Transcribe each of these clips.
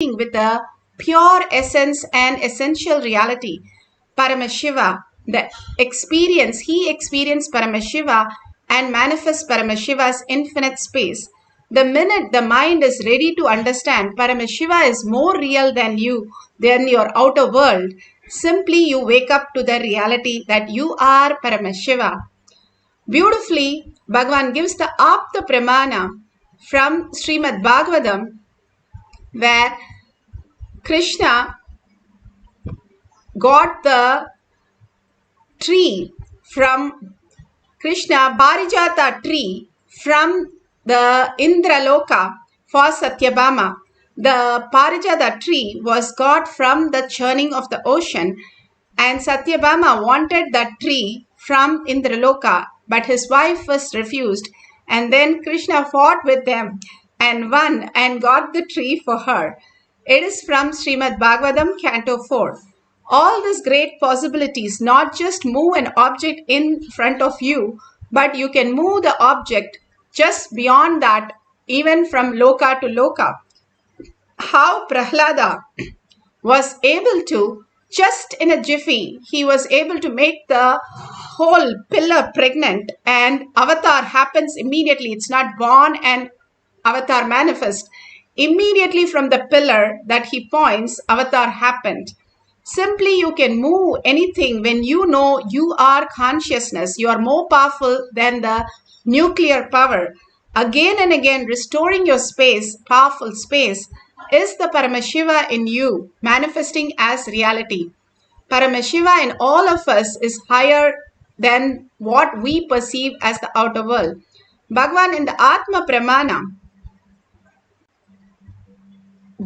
with a pure essence and essential reality. Paramashiva, the experience, he experienced Paramashiva and manifests Paramashiva's infinite space. The minute the mind is ready to understand Paramashiva is more real than you, than your outer world, simply you wake up to the reality that you are Paramashiva. Beautifully, Bhagavan gives the Apta Pramana from Srimad Bhagavatam, where Krishna got the tree from Krishna Parijata tree from the Indraloka for Satyabhama. The Parijata tree was got from the churning of the ocean, and Satyabhama wanted that tree from Indraloka, but his wife was refused, and then Krishna fought with them and won and got the tree for her. It is from Srimad Bhagavatam, Canto 4. All these great possibilities, not just move an object in front of you, but you can move the object just beyond that, even from Loka to Loka. How Prahlada was able to, just in a jiffy, he was able to make the whole pillar pregnant, and avatar happens immediately. It's not born and avatar manifest. Immediately from the pillar that he points, avatar happened. Simply you can move anything when you know you are consciousness. You are more powerful than the nuclear power. Again and again restoring your space, powerful space, is the Paramashiva in you, manifesting as reality. Paramashiva in all of us is higher than what we perceive as the outer world. Bhagavan in the Atma Pramana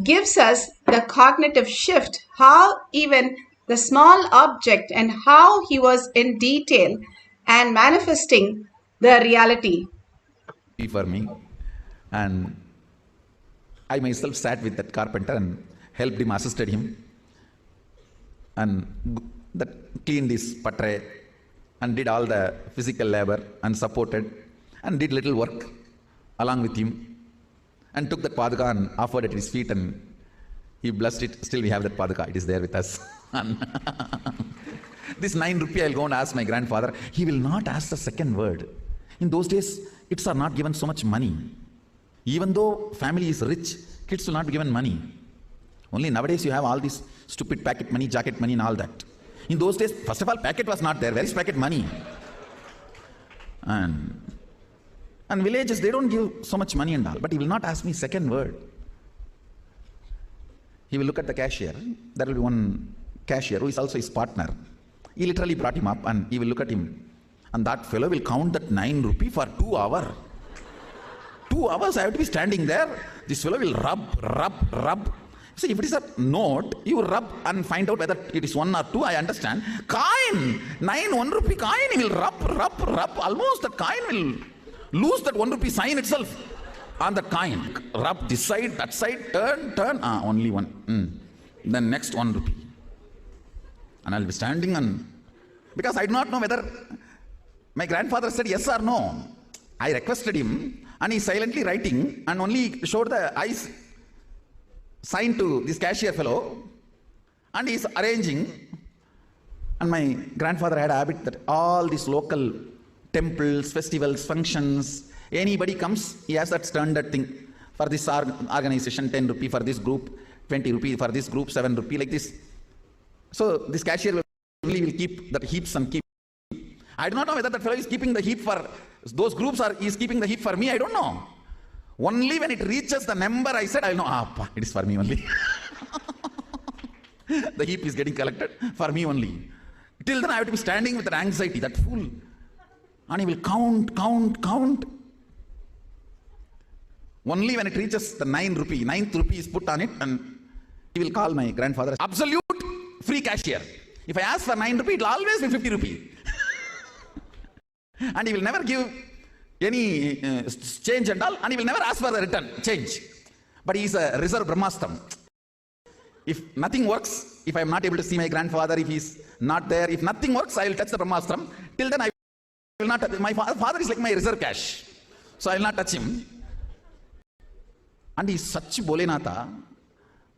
gives us the cognitive shift, how even the small object and how he was in detail and manifesting the reality. For me, and I myself sat with that carpenter and helped him, assisted him, and that cleaned his patre and did all the physical labor and supported and did little work along with him, and took that padaka and offered at his feet, and he blessed it. Still we have that padaka, it is there with us. This 9 rupee, I'll go and ask my grandfather. He will not ask the second word. In those days, kids are not given so much money. Even though family is rich, kids will not be given money. Only nowadays you have all this stupid packet money, jacket money and all that. In those days, first of all, packet was not there. Where is packet money? And villages, they don't give so much money and all. But he will not ask me second word. He will look at the cashier. There will be one cashier who is also his partner. He literally brought him up and he will look at him. And that fellow will count that 9 rupee for 2 hours. 2 hours I have to be standing there. This fellow will rub. See, if it is a note, you rub and find out whether it is 1 or 2, I understand. Coin, 1 rupee coin, he will rub. Almost the coin will lose that 1 rupee sign itself on the coin. Rub this side, that side, turn. Only one. Then next 1 rupee. And I'll be standing and, because I do not know whether my grandfather said yes or no. I requested him and he's silently writing and only showed the eyes sign to this cashier fellow and he's arranging. And my grandfather had a habit that all these local temples, festivals, functions, anybody comes, he has that standard thing. For this organization, 10 rupee, for this group, 20 rupee, for this group, 7 rupee, like this. So this cashier will keep that heaps and keep. I do not know whether that fellow is keeping the heap for those groups or he is keeping the heap for me, I don't know. Only when it reaches the number, I said, I'll know, it is for me only. The heap is getting collected for me only. Till then I have to be standing with that anxiety, that fool. And he will count. Only when it reaches the 9 rupee, 9th rupee is put on it and he will call my grandfather absolute free cashier. If I ask for 9 rupee, it will always be 50 rupee. And he will never give any change and all, and he will never ask for the return change. But he is a reserve Brahmotsavam. If nothing works, if I am not able to see my grandfather, if he is not there, if nothing works, I will touch the Brahmotsavam. Till then I will not touch. My father is like my reserve cash. So I will not touch him. And he is such Bolenatha.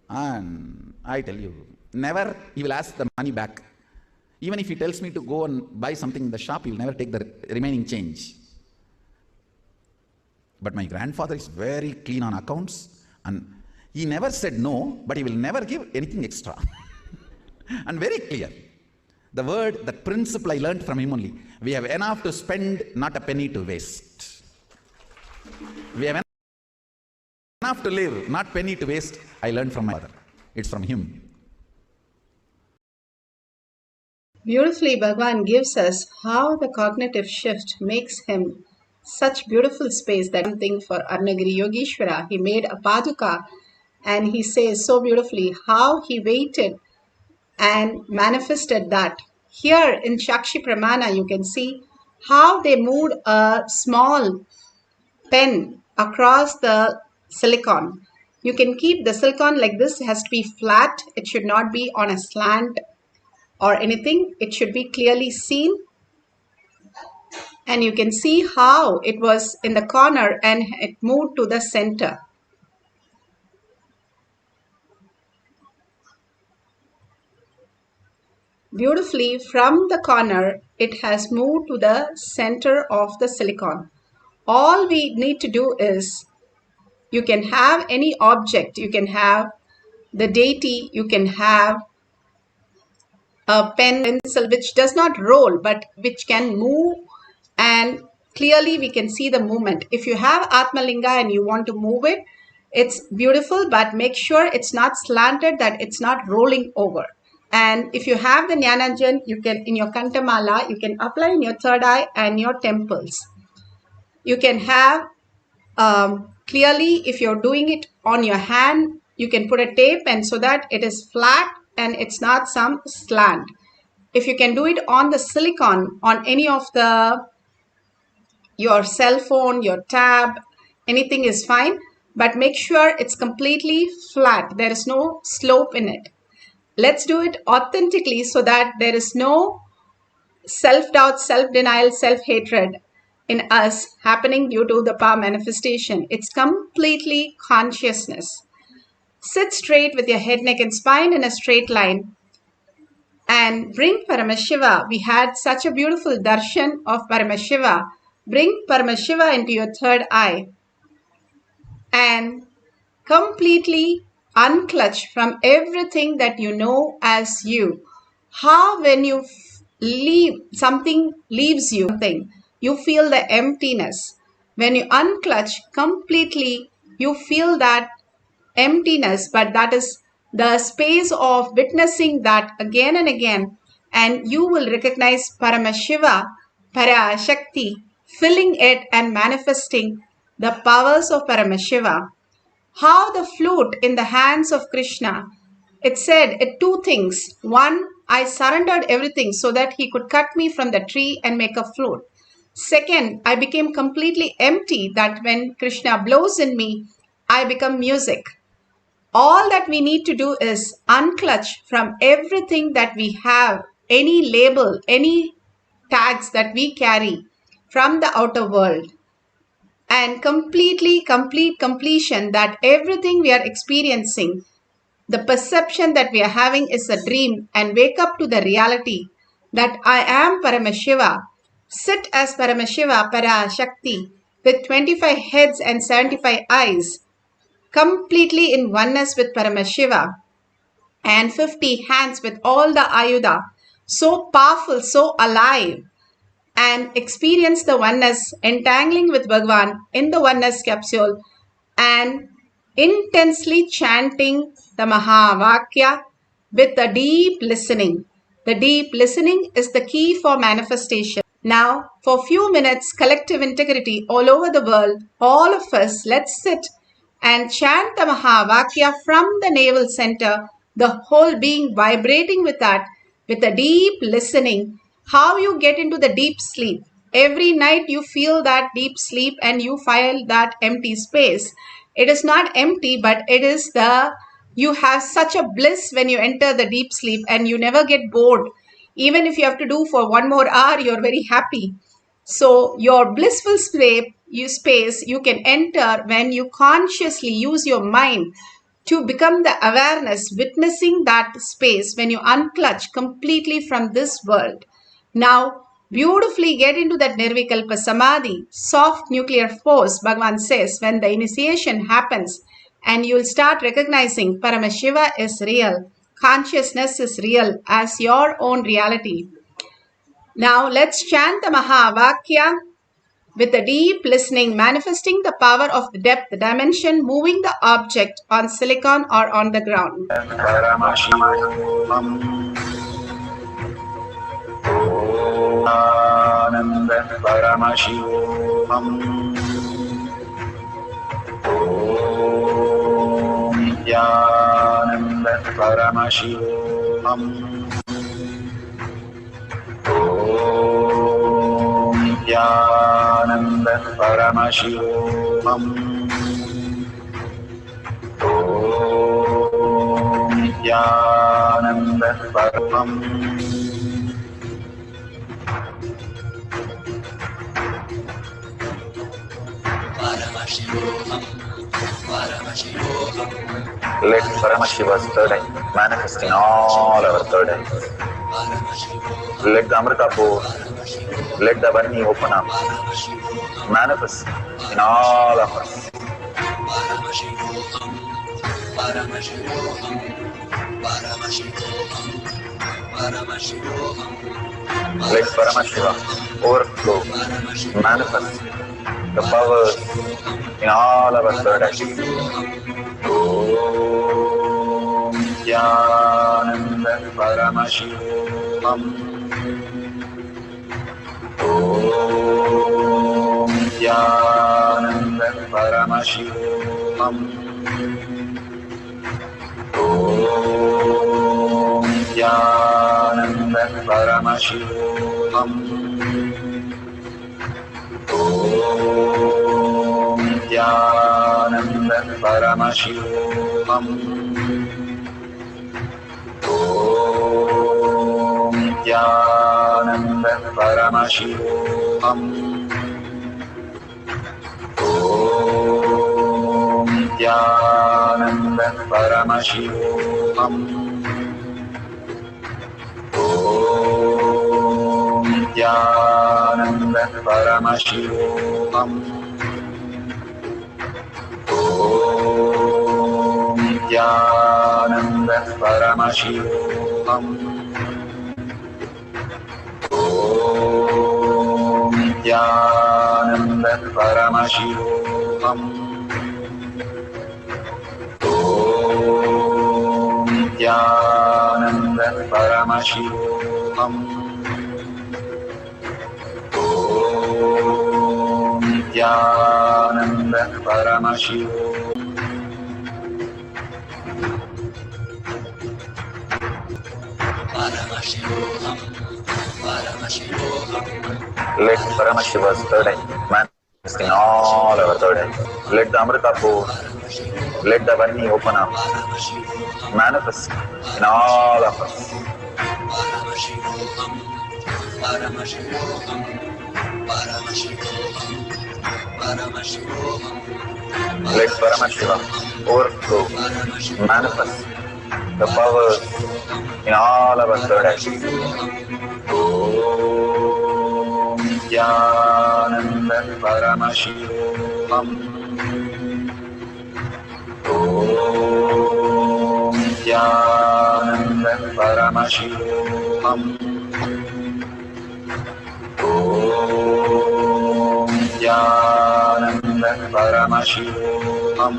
And I tell you, never he will ask the money back. Even if he tells me to go and buy something in the shop, he will never take the remaining change. But my grandfather is very clean on accounts, and he never said no, but he will never give anything extra. And very clear. The word, that principle I learned from him only. We have enough to spend, not a penny to waste. We have enough to live, not penny to waste. I learned from my father. It's from him. Beautifully, Bhagwan gives us how the cognitive shift makes him such beautiful space. That something for Arnagiri Yogeshwara. He made a paduka, and he says so beautifully how he waited and manifested that. Here in Shakshi Pramana, you can see how they moved a small pen across the silicon. You can keep the silicon like this. It has to be flat. It should not be on a slant or anything. It should be clearly seen. And you can see how it was in the corner and it moved to the center. Beautifully, from the corner, it has moved to the center of the silicon. All we need to do is, you can have any object, you can have the deity, you can have a pen, pencil, which does not roll, but which can move, and clearly we can see the movement. If you have Atmalinga and you want to move it, it's beautiful, but make sure it's not slanted, that it's not rolling over. And if you have the Jnanajan, you can, in your Kantamala, you can apply in your third eye and your temples. You can have, clearly, if you're doing it on your hand, you can put a tape, and so that it is flat and it's not some slant. If you can do it on the silicon, on any of your cell phone, your tab, anything is fine, but make sure it's completely flat. There is no slope in it. Let's do it authentically so that there is no self-doubt, self-denial, self-hatred in us happening due to the power manifestation. It's completely consciousness. Sit straight with your head, neck and spine in a straight line and bring Paramashiva. We had such a beautiful darshan of Paramashiva. Bring Paramashiva into your third eye and completely unclutch from everything that you know as you. How when you leave, something leaves you, you feel the emptiness. When you unclutch completely, you feel that emptiness, but that is the space of witnessing that again and again, and you will recognize Paramashiva, Parashakti, filling it and manifesting the powers of Paramashiva. How the flute in the hands of Krishna, it said two things. One, I surrendered everything so that he could cut me from the tree and make a flute. Second, I became completely empty, that when Krishna blows in me, I become music. All that we need to do is unclutch from everything that we have, any label, any tags that we carry from the outer world, and complete completion, that everything we are experiencing, the perception that we are having is a dream, and wake up to the reality that I am Paramashiva. Sit as Paramashiva, Parashakti, with 25 heads and 75 eyes, completely in oneness with Paramashiva, and 50 hands with all the Ayuda, so powerful, so alive, and experience the oneness, entangling with Bhagavan in the oneness capsule and intensely chanting the Mahavakya with the deep listening. The deep listening is the key for manifestation. Now, for a few minutes, collective integrity all over the world, all of us, let's sit and chant the Mahavakya from the navel center, the whole being vibrating with that, with a deep listening. How you get into the deep sleep. Every night you feel that deep sleep and you feel that empty space. It is not empty, but it is you have such a bliss when you enter the deep sleep, and you never get bored. Even if you have to do for 1 more hour, you're very happy. So your blissful space you can enter when you consciously use your mind to become the awareness, witnessing that space when you unclutch completely from this world. Now, beautifully get into that Nirvikalpa Samadhi, soft nuclear force, Bhagavan says, when the initiation happens and you'll start recognizing Paramashiva is real, consciousness is real as your own reality. Now, let's chant the Mahavakya with a deep listening, manifesting the power of the depth dimension, moving the object on silicon or on the ground. Paramashivam Ananda Paramashivam Nithyananda Paramashivam Nithyananda Paramashivam Nithyananda Paramashivam Let Paramashiva's third eye manifest in all our third eyes. Let the Amrita pour, let the Varni open up, manifest in all of us. Let Paramashiva overflow, manifest the powers in all our third eyes. Om Nithyananda Paramashivam Om Nithyananda Paramashivam Om Nithyananda Paramashivam Om Nithyananda Paramashivam Om Nithyananda Paramashivam Om Nithyananda Paramashivam Om Nithyananda Paramashivam Om Nithyananda Paramashivam Om Nithyananda Paramashivam Om Nithyananda Paramashivam Om Nithyananda Paramashivam Let Paramashiva's third eye manifest in all our third eyes. Let the Amrita pour, let the Varni open up, manifest in all of us. Let Paramashiva overflow, manifest the powers in all our third eyes. Om Nithyananda Paramashivam Om Nithyananda Paramashivam Om Nithyananda Paramashivam Om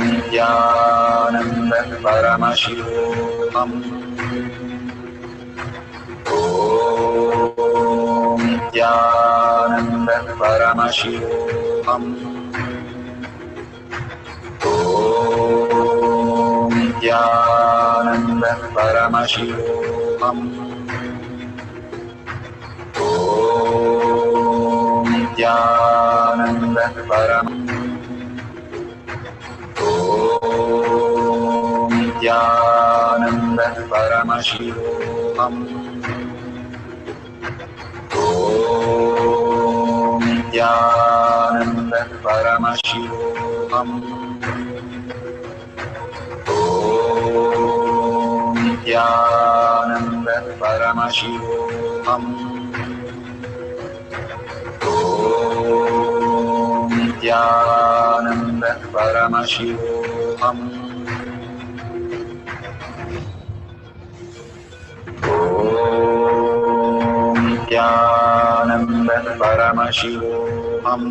Nithyananda Paramashivam Om Nithyananda Paramashivam Om Nithyananda Paramashivam Om Nithyananda Paramashivam Om Nithyananda Paramashivam Om Nithyananda Paramashivam. Om Nithyananda Paramashivam. Om Nithyananda Paramashivam. Om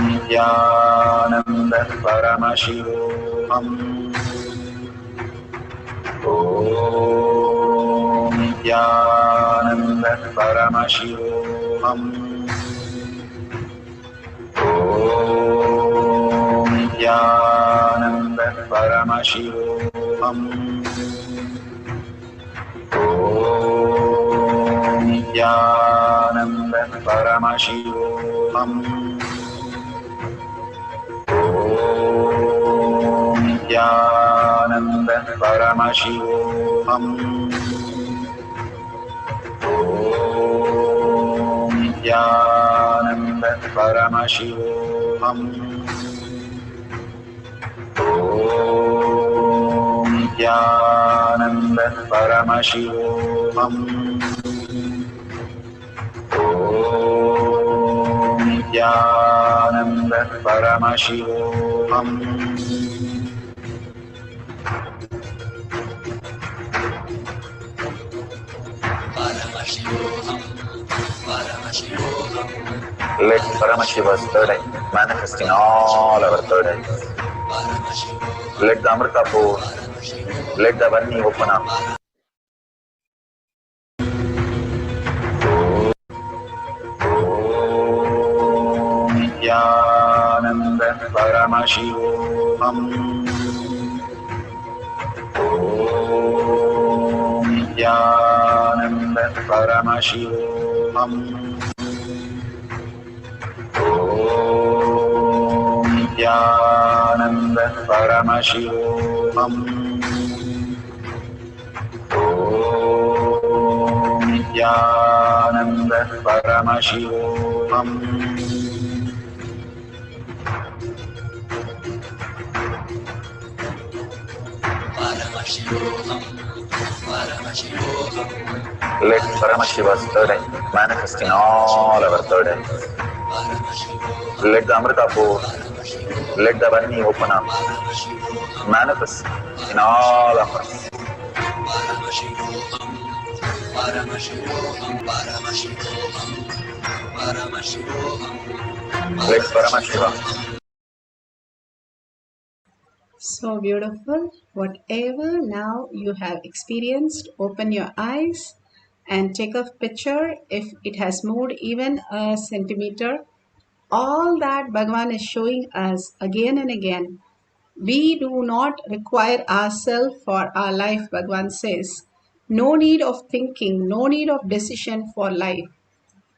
Nithyananda Paramashivam. Om Nithyananda Paramashivam. Om Nithyananda Paramashivam. Om Nithyananda Paramashivam. Om Nithyananda Paramashivam. Om Nithyananda Paramashivam. Om Nithyananda Paramashivam. Om Nithyananda Paramashivam. Let Paramashiva's third eye manifest in all our third eyes. Let the Amrita pour, let the Varni open up. Om Nithyananda Paramashivam. Om Nithyananda Paramashivam. Om Nithyananda Paramashivam. Om Nithyananda Paramashivam. Let Paramashiva's third eye manifest in all our third eyes. Let the Amrita pour, let the Varni open up, manifest in all of us. Let Paramashiva. So beautiful. Whatever now you have experienced, open your eyes and take a picture. If it has moved even a centimeter, all that Bhagavan is showing us again and again. We do not require ourselves for our life, Bhagavan says. No need of thinking, no need of decision for life.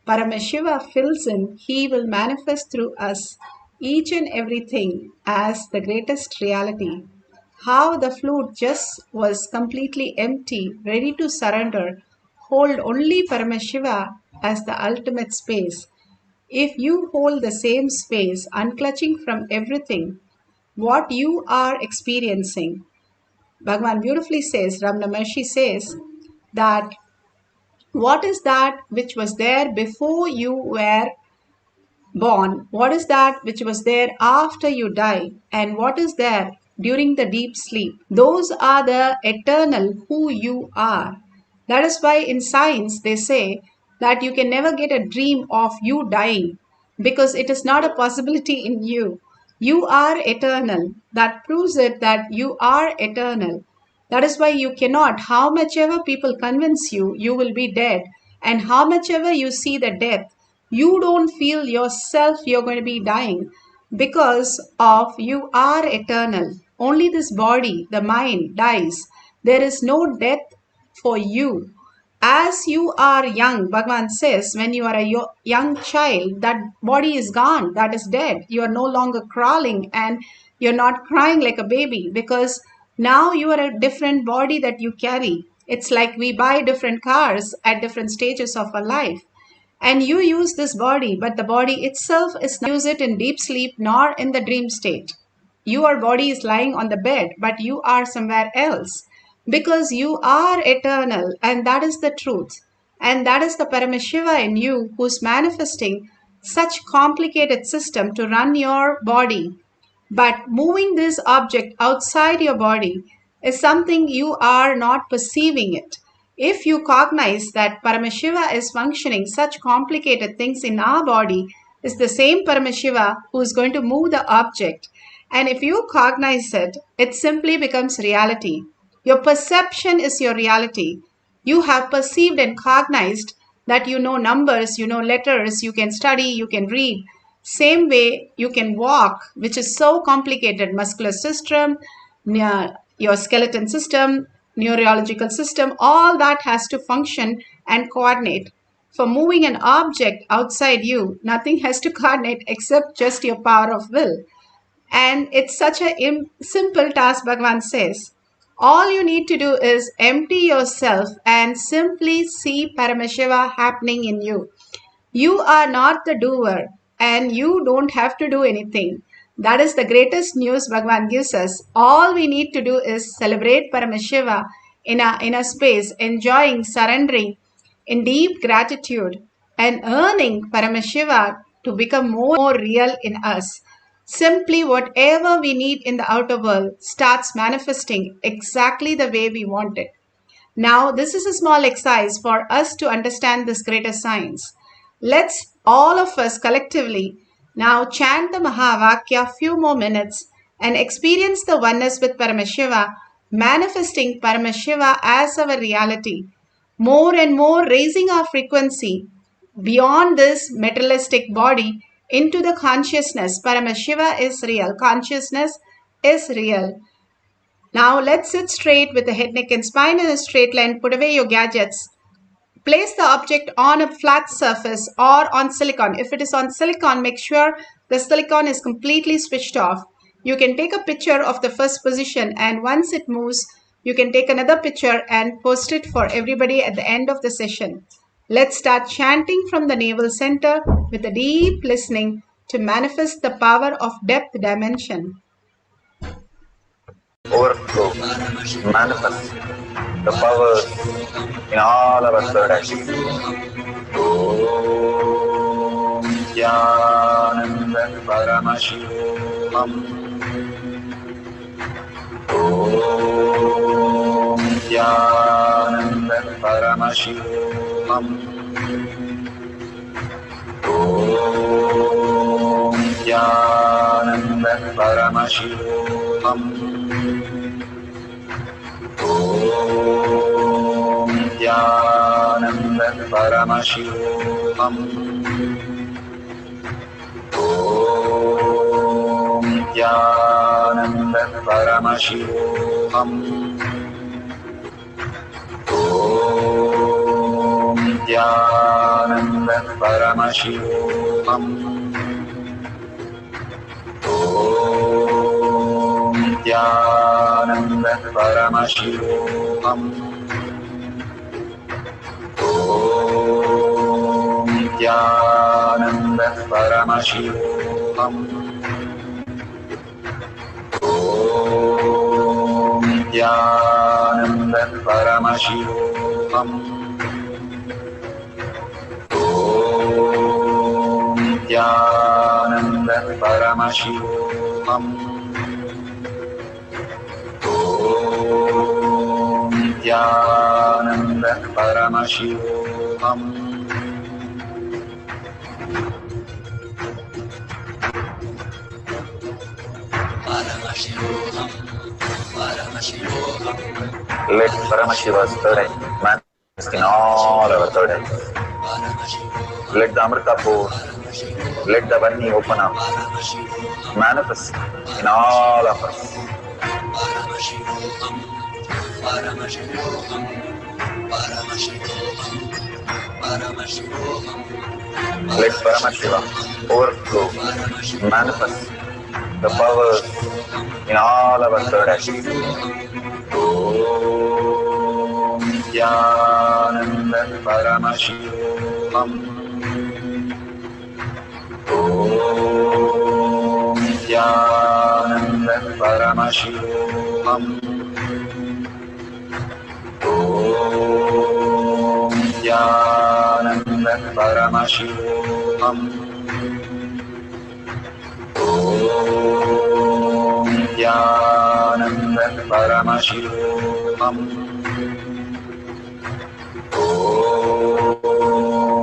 Paramashiva fills in, he will manifest through us each and everything as the greatest reality. How the flute just was completely empty, ready to surrender, hold only Paramashiva as the ultimate space. If you hold the same space, unclutching from everything, what you are experiencing, Bhagavan beautifully says, Ramana Maharshi says, that what is that which was there before you were born? What is that which was there after you die? And what is there during the deep sleep? Those are the eternal who you are. That is why in science they say that you can never get a dream of you dying because it is not a possibility in you. You are eternal. That proves it that you are eternal. That is why you cannot, how much ever people convince you, you will be dead. And how much ever you see the death, you don't feel yourself you're going to be dying because of you are eternal. Only this body, the mind, dies. There is no death for you. As you are young, Bhagavan says, when you are a young child, that body is gone, that is dead. You are no longer crawling and you're not crying like a baby because now you are a different body that you carry. It's like we buy different cars at different stages of our life. and you use this body, but the body itself is not use it in deep sleep nor in the dream state. Your body is lying on the bed, but you are somewhere else because you are eternal, and that is the truth. And that is the Paramashiva in you who's manifesting such complicated system to run your body. But moving this object outside your body is something you are not perceiving it. If you cognize that Paramashiva is functioning such complicated things in our body, is the same Paramashiva who is going to move the object. And if you cognize it, it simply becomes reality. Your perception is your reality. You have perceived and cognized that you know numbers, you know letters, you can study, you can read. Same way you can walk, which is so complicated, muscular system, your skeleton system, neurological system, all that has to function and coordinate. For moving an object outside you, nothing has to coordinate except just your power of will. And it's such a simple task, Bhagavan says. All you need to do is empty yourself and simply see Paramashiva happening in you. You are not the doer and you don't have to do anything. That is the greatest news Bhagavan gives us. All we need to do is celebrate Paramashiva in a space, enjoying, surrendering in deep gratitude and earning Paramashiva to become more real in us. Simply whatever we need in the outer world starts manifesting exactly the way we want it. Now, this is a small exercise for us to understand this greater science. Let's all of us collectively now chant the Mahavakya few more minutes and experience the oneness with Paramashiva, manifesting Paramashiva as our reality. More and more raising our frequency beyond this materialistic body into the consciousness. Paramashiva is real. Consciousness is real. Now let's sit straight with the head, neck and spine in a straight line. Put away your gadgets. Place the object on a flat surface or on silicon. If it is on silicon, make sure the silicon is completely switched off. You can take a picture of the first position, and once it moves, you can take another picture and post it for everybody at the end of the session. Let's start chanting from the navel center with a deep listening to manifest the power of depth dimension. Overflow, manifest the powers in all our third activities. Om Dhyananda Paramashivam. Om Dhyananda Paramashivam. Om Dhyananda Paramashivam. Om Dhyananda Paramashivam. Om Dhyananda Paramashivam. Om Dhyananda Paramashivam. Om Dhyananda Paramashivam. Om Dhyananda Paramashivam. Om Dhyananda Paramashivam. Om Dhyananda Paramashivam. Om Dhyananda Paramashivam. Let Paramashiva's third eye manifest in all our third eyes. Let the Amrita pour, let the Vani open up, manifest in all of us. Let Paramashiva overflow, manifest the powers in all our third activities. Om Dhyananda Paramashivam. Om Nithyananda Paramashivam. Om Nithyananda Paramashivam. Om Nithyananda Paramashivam. Om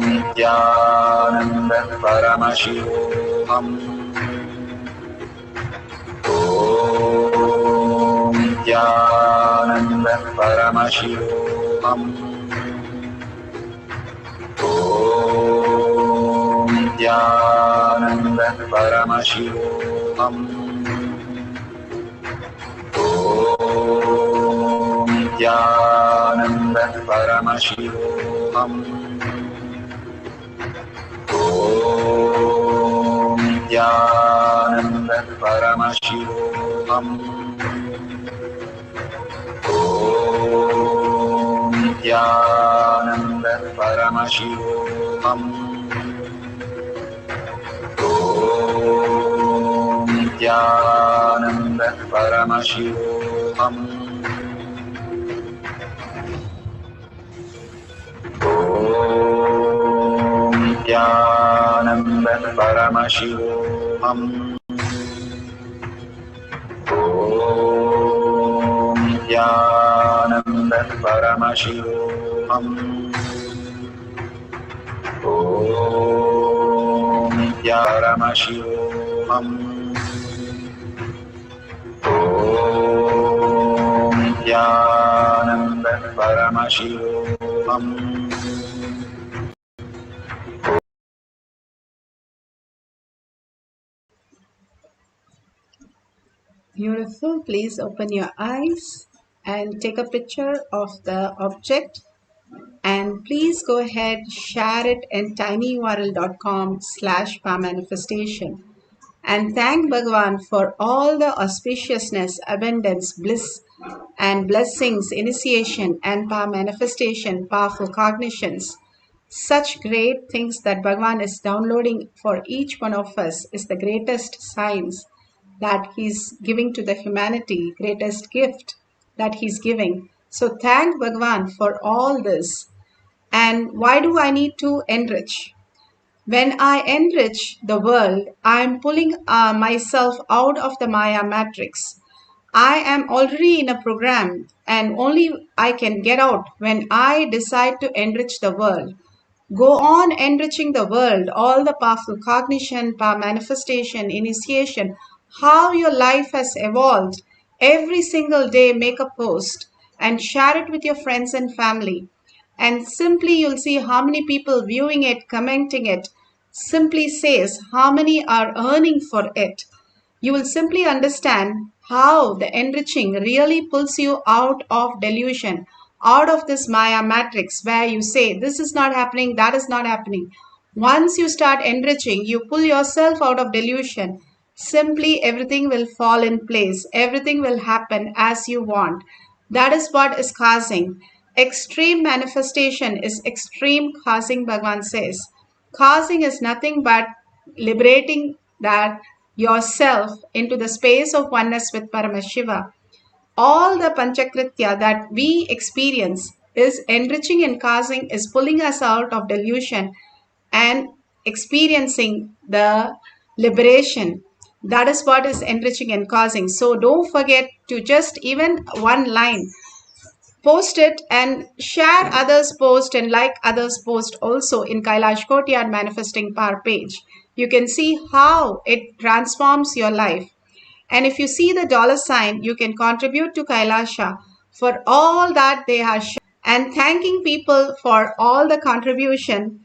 Nithyananda Paramashivam. Om Nithyananda Paramashivam. Om Nithyananda Paramashivam. Om Nithyananda Paramashivam. Om Nithyananda Paramashivam. Om Nithyananda Paramashivam. Om Nithyananda Paramashivam. Om Nithyananda Paramashivam. Om Nithyananda Paramashivam. Om Nithyananda Om Nithyananda Paramashivam. Beautiful. Please open your eyes and take a picture of the object. And please go ahead, share it in tinyurl.com/powermanifestation. And thank Bhagavan for all the auspiciousness, abundance, bliss, and blessings, initiation, and power manifestation, powerful cognitions. Such great things that Bhagavan is downloading for each one of us is the greatest science that He's giving to the humanity, greatest gift that He's giving. So thank Bhagavan for all this. And why do I need to enrich? When I enrich the world, I am pulling myself out of the Maya matrix. I am already in a program and only I can get out when I decide to enrich the world. Go on enriching the world, all the powerful cognition, power manifestation, initiation, how your life has evolved. Every single day, make a post and share it with your friends and family. And simply you'll see how many people viewing it, commenting it, simply says how many are earning for it. You will simply understand how the enriching really pulls you out of delusion, out of this Maya matrix where you say, this is not happening, that is not happening. Once you start enriching, you pull yourself out of delusion. Simply everything will fall in place. Everything will happen as you want. That is what is causing. Extreme manifestation is extreme causing, Bhagavan says. Causing is nothing but liberating that yourself into the space of oneness with Paramashiva. All the Panchakritya that we experience is enriching and causing, is pulling us out of delusion and experiencing the liberation. That is what is enriching and causing. So don't forget to just even one line, post it and share others' post and like others' post also in Kailash Kotyard Manifesting Power page. You can see how it transforms your life. And if you see the $sign, you can contribute to Kailasa for all that they have shown. And thanking people for all the contribution.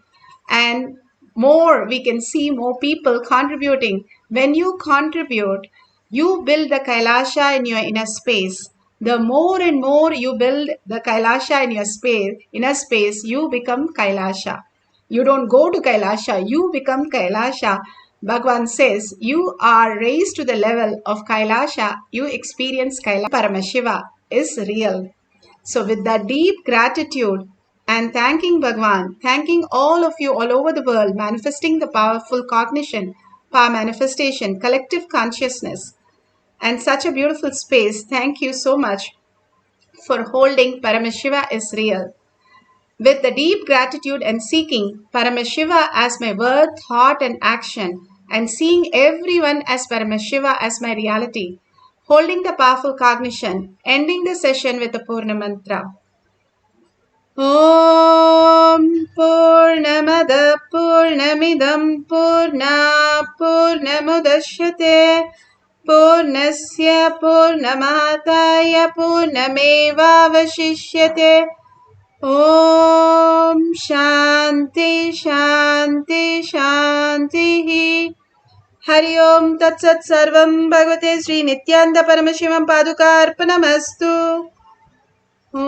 And more, we can see more people contributing. When you contribute, you build the Kailasa in your inner space. The more and more you build the Kailasa in your space, inner space, you become Kailasa. You don't go to Kailasa, you become Kailasa. Bhagavan says, you are raised to the level of Kailasa, you experience Kailasa. Paramashiva is real. So with that deep gratitude and thanking Bhagavan, thanking all of you all over the world, manifesting the powerful cognition, power manifestation, collective consciousness, and such a beautiful space. Thank you so much for holding Paramashiva is real. With the deep gratitude and seeking Paramashiva as my word, thought, and action, and seeing everyone as Paramashiva as my reality, holding the powerful cognition, ending the session with the Purna Mantra. Om Purnamada Purnamidam Purna Purnamudashyate Purnasya Purnamataya Purnamevavashishyate. Om Shanti Shanti Shanti. Hari Om Tat Sat Sarvam Bhagavate Sri Nithyananda Paramashivam Padukarpanamastu. Om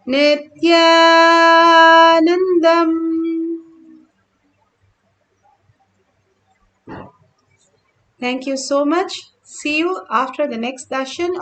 Nithyanandam. Thank you so much. See you after the next darshan.